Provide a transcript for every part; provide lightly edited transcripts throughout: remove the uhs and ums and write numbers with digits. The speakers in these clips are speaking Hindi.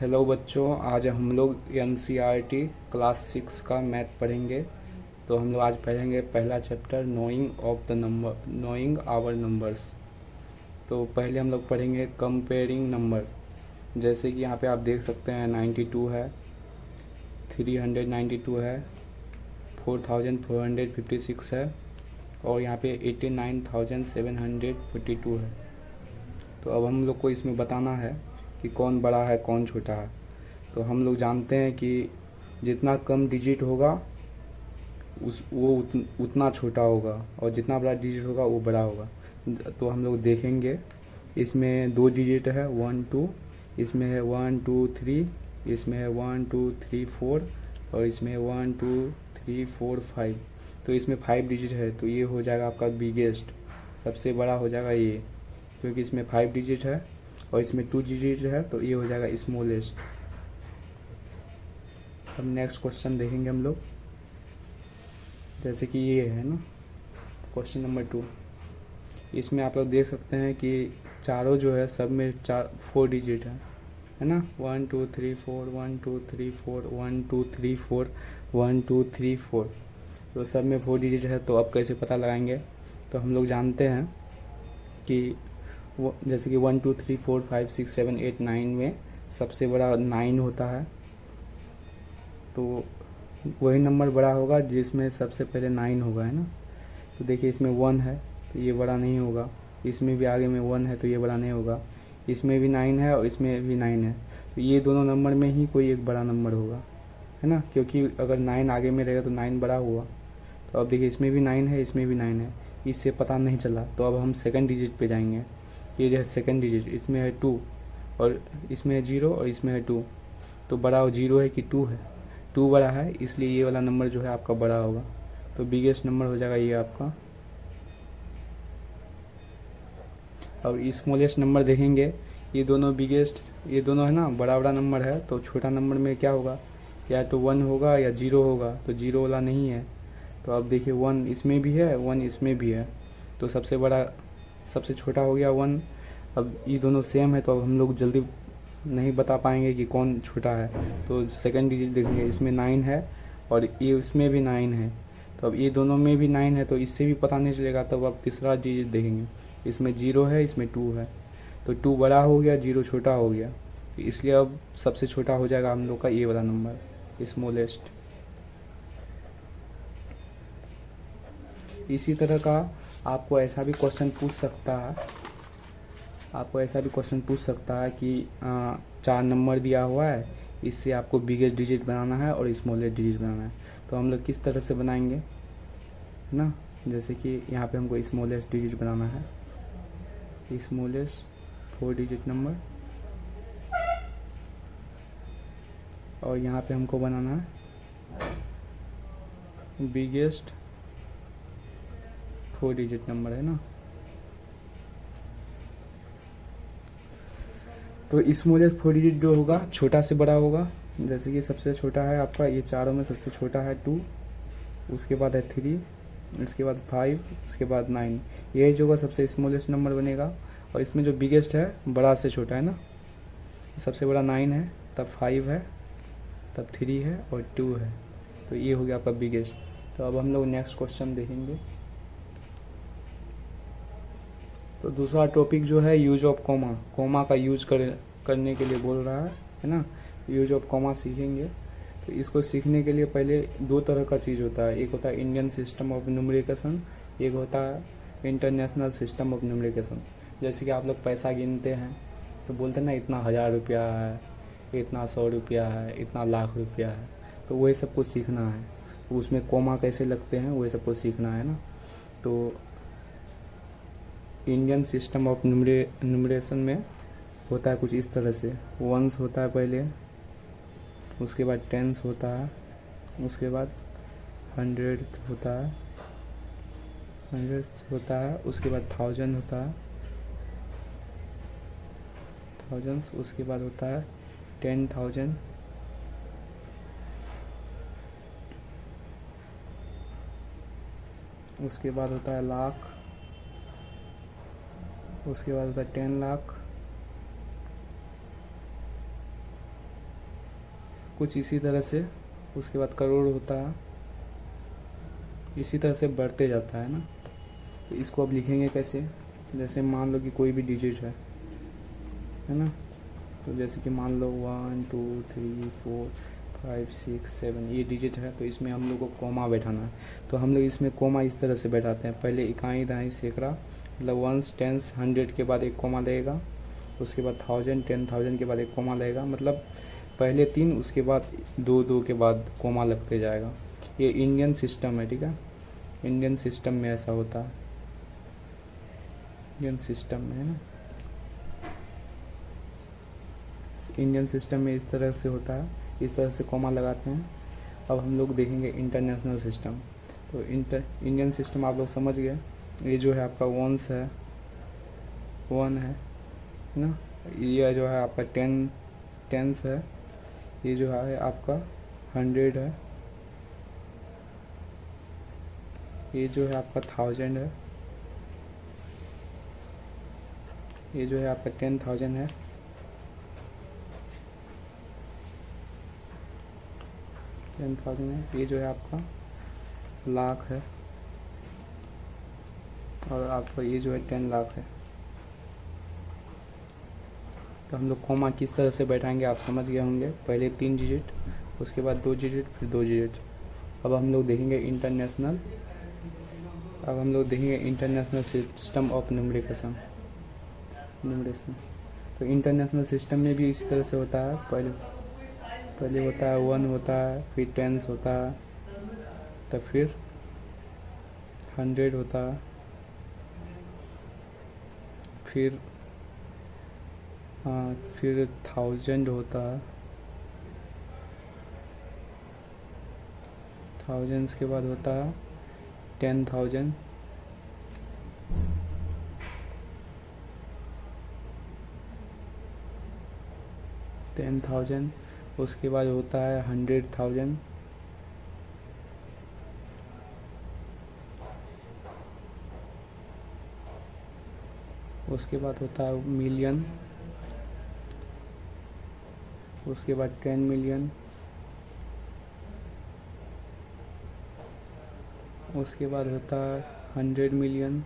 हेलो बच्चों, आज हम लोग एनसीईआरटी क्लास 6 का मैथ पढ़ेंगे। तो हम लोग आज पढ़ेंगे पहला चैप्टर नोइंग आवर नंबर्स। तो पहले हम लोग पढ़ेंगे कंपेयरिंग नंबर। जैसे कि यहाँ पे आप देख सकते हैं 92 है, 392 है, 4456 है और यहाँ पे 89,742 है। तो अब हम लोग को इसमें बताना है कि कौन बड़ा है कौन छोटा है। तो हम लोग जानते हैं कि जितना कम डिजिट होगा उतना छोटा होगा और जितना बड़ा डिजिट होगा वो बड़ा होगा। तो हम लोग देखेंगे, इसमें 2 डिजिट है 1 2, इसमें है 1 2 3, इसमें है 1 2 3 4 और इसमें 1 2 3 4 5। तो इसमें 5 डिजिट है तो ये हो जाएगा आपका बिगेस्ट, सबसे बड़ा हो जाएगा ये, क्योंकि इसमें 5 डिजिट है और इसमें 2 डिजिट है तो ये हो जाएगा स्मॉलेस्ट। अब नेक्स्ट क्वेश्चन देखेंगे हम लोग, जैसे कि ये है ना क्वेश्चन नंबर 2। इसमें आप लोग देख सकते हैं कि चारों जो है सब में 4 डिजिट है ना, 1 2 3 4 1 2 3 4 1 2 3 4 1 2 3 4। तो सब में 4 डिजिट है। तो अब कैसे पता लगाएंगे? तो हम लोग जानते हैं कि वो जैसे कि 1 2 3 4 5 6 7 8 9 में सबसे बड़ा 9 होता है। तो वही नंबर बड़ा होगा जिसमें सबसे पहले 9 होगा, है ना। तो देखिए इसमें 1 है तो ये बड़ा नहीं होगा, इसमें भी आगे में 1 है तो ये बड़ा नहीं होगा, इसमें भी 9 है और इसमें भी 9 है। तो ये दोनों नंबर में ही कोई एक बड़ा नंबर होगा, है ना, क्योंकि अगर 9 आगे में रहेगा तो 9 बड़ा हुआ। तो अब देखिए इसमें भी 9 है, इसमें भी 9 है, इससे पता नहीं चला। तो अब हम सेकंड डिजिट पे जाएंगे। ये जो है सेकंड डिजिट, इसमें है 2 और इसमें है 0 और इसमें है 2। तो बड़ा 0 है कि 2 है? 2 बड़ा है, इसलिए ये वाला नंबर जो है आपका बड़ा होगा। तो बिगेस्ट नंबर हो जाएगा ये आपका। और स्मॉलेस्ट नंबर देखेंगे, ये दोनों बिगेस्ट, ये दोनों है ना बड़ा बड़ा नंबर है। तो छोटा नंबर में क्या होगा, या तो 1 होगा या 0 होगा। तो 0 वाला नहीं है। तो अब देखिए 1 इसमें भी है 1 इसमें भी है, तो सबसे बड़ा सबसे छोटा हो गया 1। अब ये दोनों सेम है तो अब हम लोग जल्दी नहीं बता पाएंगे कि कौन छोटा है। तो सेकंड डिजिट देखेंगे, इसमें 9 है और ये इसमें भी 9 है। तो अब ये दोनों में भी 9 है तो इससे भी पता नहीं चलेगा। तब अब तीसरा डिजिट देखेंगे, इसमें 0 है इसमें 2 है। तो 2 बड़ा हो गया 0 छोटा हो गया, तो इसलिए अब सबसे छोटा हो जाएगा हम लोग का ये वाला नंबर, स्मॉलेस्ट। इसी तरह का आपको ऐसा भी क्वेश्चन पूछ सकता है, कि 4 नंबर दिया हुआ है, इससे आपको बिगेस्ट डिजिट बनाना है और स्मॉलेस्ट डिजिट बनाना है। तो हम लोग किस तरह से बनाएंगे, है ना। जैसे कि यहाँ पे हमको स्मॉलेस्ट डिजिट बनाना है, स्मॉलेस्ट 4 डिजिट नंबर, और यहाँ पे हमको बनाना है बिगेस्ट 4 डिजिट नंबर, है ना। तो स्मॉलेस्ट 4 डिजिट जो होगा छोटा से बड़ा होगा। जैसे कि सबसे छोटा है आपका, ये चारों में सबसे छोटा है 2, उसके बाद है 3, इसके बाद 5, उसके बाद 9। ये जो होगा सबसे स्मॉलेस्ट नंबर बनेगा। और इसमें जो बिगेस्ट है बड़ा से छोटा है ना, सबसे बड़ा 9 है, तब 5 है, तब 3 है और 2 है। तो ये हो गया आपका बिगेस्ट। तो अब हम लोग नेक्स्ट क्वेश्चन देखेंगे। तो दूसरा टॉपिक जो है यूज ऑफ कॉमा का यूज करने के लिए बोल रहा है ना। यूज ऑफ कॉमा सीखेंगे। तो इसको सीखने के लिए पहले 2 तरह का चीज़ होता है, एक होता है इंडियन सिस्टम ऑफ न्यूमरिकेशन, एक होता है इंटरनेशनल सिस्टम ऑफ न्यूमरिकेशन। जैसे कि आप लोग पैसा गिनते हैं तो बोलते हैं ना इतना 1000 रुपया है, इतना 100 रुपया है, इतना लाख रुपया है। तो वही सब कुछ सीखना है। तो उसमें कॉमा कैसे लगते हैं वही सब कुछ सीखना है ना। तो इंडियन सिस्टम ऑफ न्यूमरेशन में होता है कुछ इस तरह से, वंस होता है पहले, उसके बाद टेंस होता है, उसके बाद हंड्रेड होता है, उसके बाद थाउजेंड होता है, थाउजेंड्स, उसके बाद होता है 10,000, उसके बाद होता है लाख, उसके बाद होता है 10 लाख, कुछ इसी तरह से, उसके बाद करोड़ होता है, इसी तरह से बढ़ते जाता है ना। तो इसको अब लिखेंगे कैसे, जैसे मान लो कि कोई भी डिजिट है ना, तो जैसे कि मान लो 1 2 3 4 5 6 7 ये डिजिट है, तो इसमें हम लोग को कोमा बैठाना है। तो हम लोग इसमें कोमा इस तरह से बैठाते हैं, पहले इकाई दहाई सैकड़ा, मतलब वंस टेंस हंड्रेड के बाद एक कोमा लगेगा, उसके बाद 1000 10,000 के बाद एक कोमा लगेगा, मतलब पहले 3 उसके बाद 2 2 के बाद कोमा लगते जाएगा। ये इंडियन सिस्टम है, ठीक है, इंडियन सिस्टम में ऐसा होता है, इंडियन सिस्टम में है ना, इंडियन सिस्टम में इस तरह से होता है, इस तरह से कोमा लगाते हैं। अब हम लोग देखेंगे इंटरनेशनल सिस्टम। तो इंडियन सिस्टम आप लोग समझ गए, ये जो है आपका वंस है, 1 है ना, ये जो है आपका टेंस है, ये जो है आपका 100 है, ये जो है आपका 1000 है, ये जो है आपका 10,000 है, ये जो है आपका लाख है, और आपका ये जो है 10 लाख है। तो हम लोग कोमा किस तरह से बैठाएंगे आप समझ गए होंगे, पहले 3 डिजिट, उसके बाद 2 डिजिट, फिर 2 डिजिट। अब हम लोग देखेंगे इंटरनेशनल सिस्टम ऑफ न्यूमरेशन। तो इंटरनेशनल सिस्टम में भी इसी तरह से होता है, पहले होता है 1 होता है, फिर टेंस होता है, तब फिर 100 होता है, फिर 1000 होता है, 1000 के बाद होता है 10,000, उसके बाद होता है 100,000, उसके बाद होता है मिलियन, उसके बाद 10 मिलियन, उसके बाद होता है 100 मिलियन,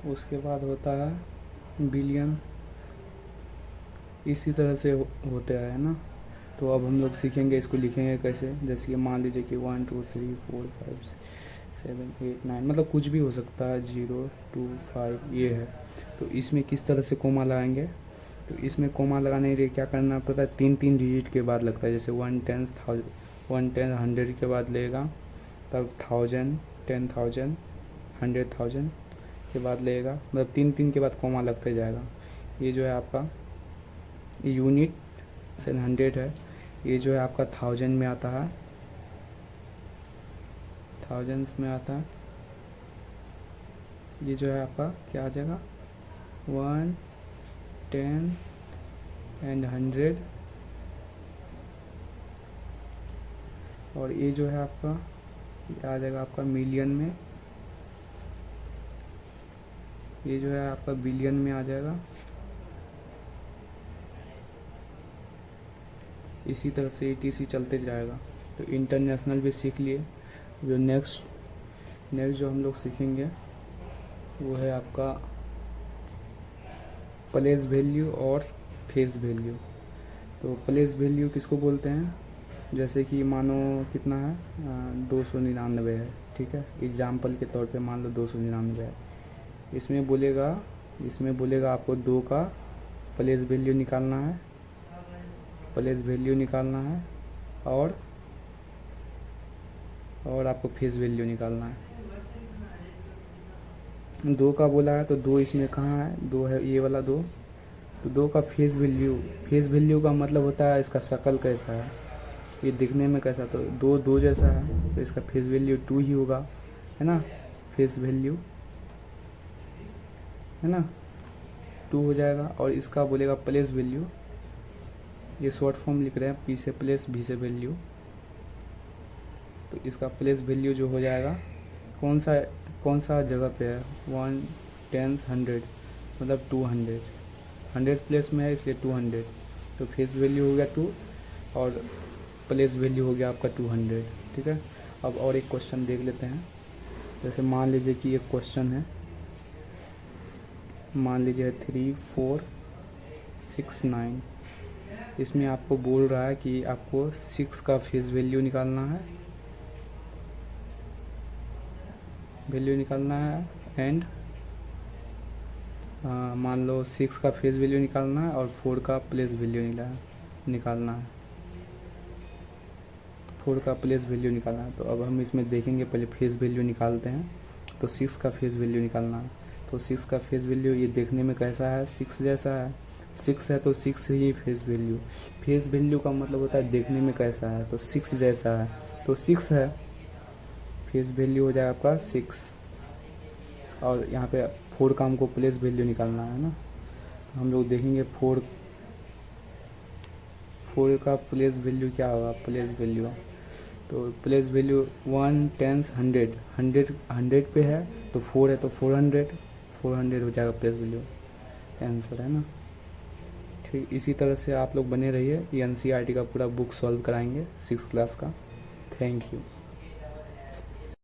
उसके बाद होता है बिलियन, इसी तरह से होते हैं ना। तो अब हम लोग सीखेंगे इसको लिखेंगे कैसे, जैसे कि मान लीजिए कि 1 2 3 4 5 7 8 9, मतलब कुछ भी हो सकता है, 0 2 5 ये है। तो इसमें किस तरह से कोमा लगाएंगे, तो इसमें कोमा लगाने के लिए क्या करना पड़ता है, 3 डिजिट के बाद लगता है, जैसे 1 10 100 के बाद लेगा, तब 1000 10,000 100,000 के बाद लेगा, मतलब 3 के बाद कोमा लगते जाएगा। ये जो है आपका यूनिट 100 है, ये जो है आपका 1000 में आता है, 1000s में आता है, ये जो है आपका क्या आ जाएगा 1 10 एंड 100, और ये जो है आपका ये आ जाएगा आपका मिलियन में, ये जो है आपका बिलियन में आ जाएगा। इसी तरह से ETC चलते जाएगा। तो इंटरनेशनल भी सीख लिए। जो नेक्स्ट जो हम लोग सीखेंगे वो है आपका प्लेस वैल्यू और फेस वैल्यू। तो प्लेस वैल्यू किसको बोलते हैं, जैसे कि मानो कितना है 299 है, ठीक है, एग्जाम्पल के तौर पे मान लो 299 है। इसमें बोलेगा आपको 2 का प्लेस वैल्यू निकालना है, और आपको फेस वैल्यू निकालना है। 2 का बोला है तो 2 इसमें कहाँ है, 2 है ये वाला 2। तो 2 का फेस वैल्यू का मतलब होता है इसका शक्ल कैसा है, ये दिखने में कैसा, तो 2 जैसा है तो इसका फेस वैल्यू 2 ही होगा, है ना, फेस वैल्यू है ना 2 हो जाएगा। और इसका बोलेगा प्लेस वैल्यू, ये शॉर्ट फॉर्म लिख रहे हैं, P से प्लेस V से वैल्यू। तो इसका प्लेस वैल्यू जो हो जाएगा कौन सा जगह पे है 1 10 100, मतलब 200, 100 प्लेस में है इसलिए 200, तो फेस वैल्यू हो गया 2 और प्लेस वैल्यू हो गया आपका 200। ठीक है, अब और एक क्वेश्चन देख लेते हैं। जैसे मान लीजिए कि एक क्वेश्चन है, मान लीजिए 3469, इसमें आपको बोल रहा है कि आपको 6 का फेस वैल्यू निकालना है, एंड मान लो 6 का फेस वैल्यू निकालना है और 4 का प्लेस वैल्यू निकालना है, 4 का प्लेस वैल्यू निकालना है। तो अब हम इसमें देखेंगे, पहले फेस वैल्यू निकालते हैं। तो 6 का फेस वैल्यू निकालना है, तो 6 का फेस वैल्यू ये देखने में कैसा है, 6 जैसा है, 6 है तो 6 ही फेस वैल्यू। फेस वैल्यू का मतलब होता है देखने में कैसा है, तो 6 जैसा है, तो 6 है, फेस वैल्यू हो जाएगा आपका 6। और यहाँ पे 4 का हमको प्लेस वैल्यू निकालना है ना, हम लोग देखेंगे 4 का प्लेस वैल्यू क्या होगा, प्लेस वैल्यू, तो प्लेस वैल्यू 1 10 100, 100 पे है तो 4 है तो 400 हो जाएगा प्लेस वैल्यू, आंसर है ना। ठीक, इसी तरह से आप लोग बने रहिए, ये NCERT का पूरा बुक सॉल्व कराएंगे 6 क्लास का। Thank you.